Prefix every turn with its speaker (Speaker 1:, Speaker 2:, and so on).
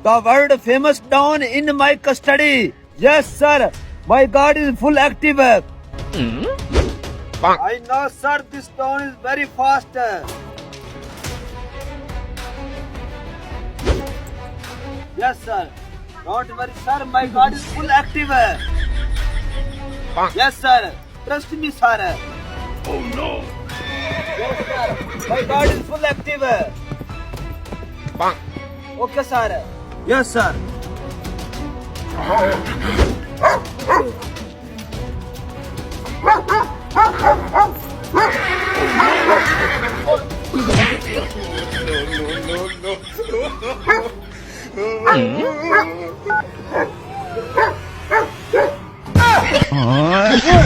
Speaker 1: The world famous dawn in my custody. Yes, sir. My guard is full active. I know, sir. This dawn is very fast. Yes, sir. Don't worry, sir. My guard is full active. Yes, sir. Trust me, sir. Oh no. Yes, sir. My guard is full active. Okay, sir. Yes, sir.
Speaker 2: Oh.